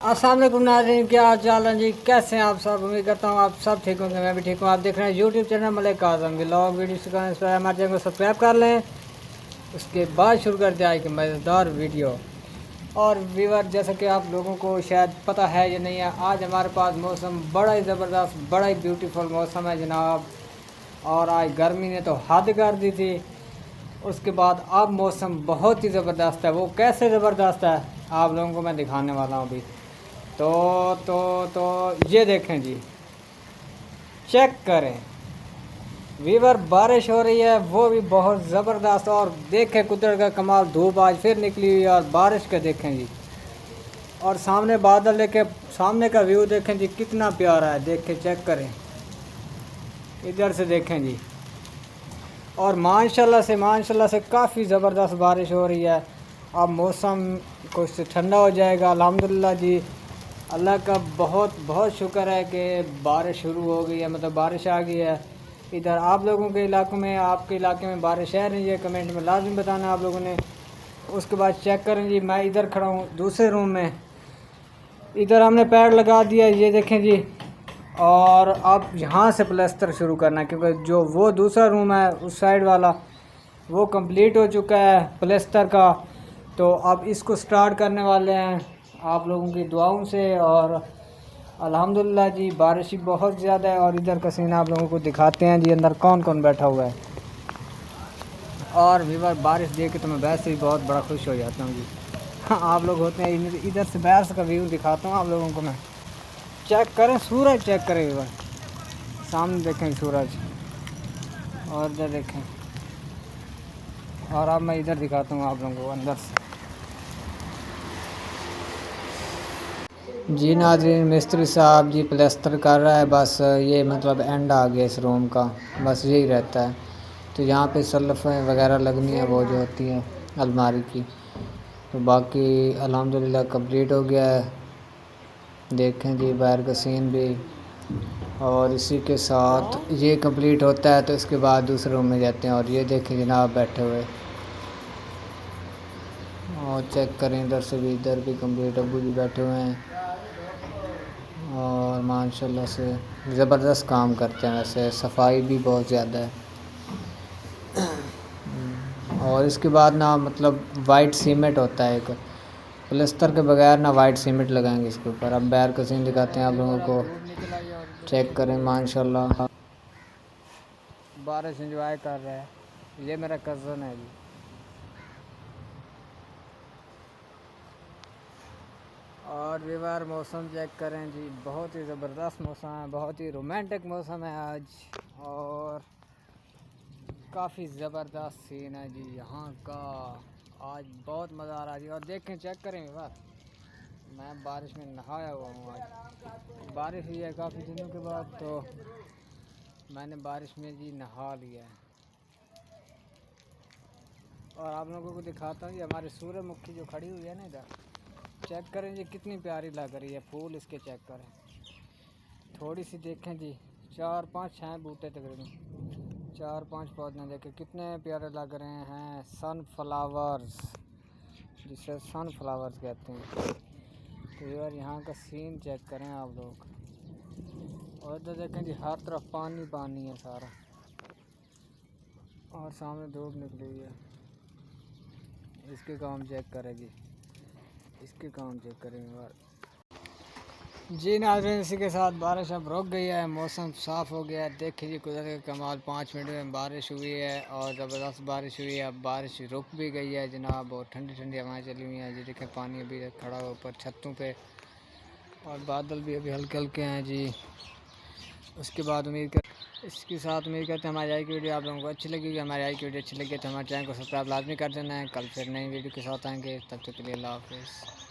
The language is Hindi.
अस्सलाम वालेकुम नाज़रीन, क्या हाल चाल है जी। कैसे हैं आप सब। उम्मीद करता हूँ आप सब ठीक होंगे, मैं भी ठीक हूँ। आप देख रहे हैं यूट्यूब चैनल मलिक आज़म व्लॉग वीडियो से हमारे चैनल को सब्सक्राइब कर लें। उसके बाद शुरू करते हैं कि मज़ेदार वीडियो। और व्यूअर, जैसा कि आप लोगों को शायद पता है या नहीं है, आज हमारे पास मौसम बड़ा ही ज़बरदस्त, बड़ा ही ब्यूटीफुल मौसम है जनाब। और आज गर्मी ने तो हद कर दी थी। उसके बाद अब मौसम बहुत ही ज़बरदस्त है। वो कैसे ज़बरदस्त है आप लोगों को मैं दिखाने वाला हूँ अभी। तो ये देखें जी, चेक करें वीवर, बारिश हो रही है वो भी बहुत ज़बरदस्त। और देखें कुदरत का कमाल, धूप आज फिर निकली हुई है और बारिश का देखें जी। और सामने बादल देखें, सामने का व्यू देखें जी, कितना प्यारा है। देखें, चेक करें, इधर से देखें जी। और माशाल्लाह से काफ़ी ज़बरदस्त बारिश हो रही है। अब मौसम कुछ ठंडा हो जाएगा अल्हम्दुलिल्लाह जी। अल्लाह का बहुत बहुत शुक्र है कि बारिश शुरू हो गई है, मतलब बारिश आ गई है। इधर आप लोगों के इलाकों में, आपके इलाके में बारिश है नहीं, ये कमेंट में लाजमी बताना आप लोगों ने। उसके बाद चेक करें जी, मैं इधर खड़ा हूँ दूसरे रूम में। इधर हमने पैड लगा दिया, ये देखें जी। और अब यहाँ से प्लस्तर शुरू करना है, क्योंकि जो वो दूसरा रूम है उस साइड वाला, वो कंप्लीट हो चुका है प्लस्तर का। तो अब इसको स्टार्ट करने वाले हैं आप लोगों की दुआओं से। और अल्हम्दुलिल्लाह जी, बारिश ही बहुत ज़्यादा है। और इधर का सीन आप लोगों को दिखाते हैं जी, अंदर कौन कौन बैठा हुआ है। और व्यूअर, बारिश देख के तो मैं वैसे ही बहुत बड़ा खुश हो जाता हूँ जी। आप लोग होते हैं, इधर से बाहर का व्यू दिखाता हूँ आप लोगों को मैं। चेक करें सूरज, चेक करें व्यूअर, सामने देखें सूरज, और इधर देखें। और अब मैं इधर दिखाता हूँ आप लोगों को अंदर से जी। नाज़रीन, मिस्त्री साहब जी प्लास्टर कर रहा है, बस ये मतलब एंड आ गया इस रूम का, बस यही रहता है। तो यहाँ पे सल्फ़ें वगैरह लगनी है, वो जो होती है अलमारी की। तो बाकी अल्हम्दुलिल्लाह कंप्लीट हो गया है। देखें जी बाहर का सीन भी। और इसी के साथ ये कंप्लीट होता है तो इसके बाद दूसरे रूम में जाते हैं। और ये देखें जनाब बैठे हुए, और चेक करें इधर से भी, इधर भी कंप्लीट, अब्बू जी बैठे हुए हैं। और माशाल्लाह से ज़बरदस्त काम करते हैं, वैसे सफाई भी बहुत ज़्यादा है। और इसके बाद ना मतलब वाइट सीमेंट होता है एक, प्लस्तर के बगैर ना वाइट सीमेंट लगाएंगे इसके ऊपर। अब बाहर का सीन दिखाते हैं आप लोगों को, चेक करें। माशाल्लाह बारिश एंजॉय कर रहा है, ये मेरा कज़न है जी। और व्यूअर, मौसम चेक करें जी, बहुत ही ज़बरदस्त मौसम है, बहुत ही रोमांटिक मौसम है आज। और काफ़ी ज़बरदस्त सीन है जी यहाँ का, आज बहुत मज़ा आ रहा है जी। और देखें, चेक करें व्यूअर, मैं बारिश में नहाया हुआ हूँ। आज बारिश हुई है काफ़ी दिनों के बाद, तो मैंने बारिश में जी नहा लिया है। और आप लोगों को दिखाता हूँ जी, हमारी सूरजमुखी जो खड़ी हुई है ना इधर, चेक करें जी, कितनी प्यारी लग रही है। फूल इसके चेक करें, थोड़ी सी देखें जी, 4-5 हैं बूटे, तकरीबन 4-5 पौधे, देखें कितने प्यारे लग रहे हैं। सनफ्लावर्स, जिसे सनफ्लावर्स कहते हैं। तो यार यहाँ का सीन चेक करें आप लोग। और इधर देखें जी, हर तरफ पानी पानी है सारा, और सामने धूप निकली हुई है। इसके काम चेक करें जी, इसके काम चेक करें यार जी। नाज़रीन, इसी के साथ बारिश अब रुक गई है, मौसम साफ़ हो गया है। देखिए जी कुदरत का कमाल, 5 मिनट में बारिश हुई है और ज़बरदस्त बारिश हुई है। अब बारिश रुक भी गई है जनाब, और ठंडी ठंडी हवाएं चली हुई हैं जी। देखें पानी अभी खड़ा हुआ ऊपर छतों पे, और बादल भी अभी हल्के हल्के हैं जी। उसके बाद इसके साथ उम्मीद करते हैं हमारी आई की वीडियो आप लोगों को अच्छी लगेगी। हमारी आई की वीडियो अच्छी लगी तो हमारे चैनल को सब्सक्राइब लाजमी कर देना है। कल फिर नई वीडियो के साथ आएंगे, तब तक के लिए अल्लाह हाफ़िज़।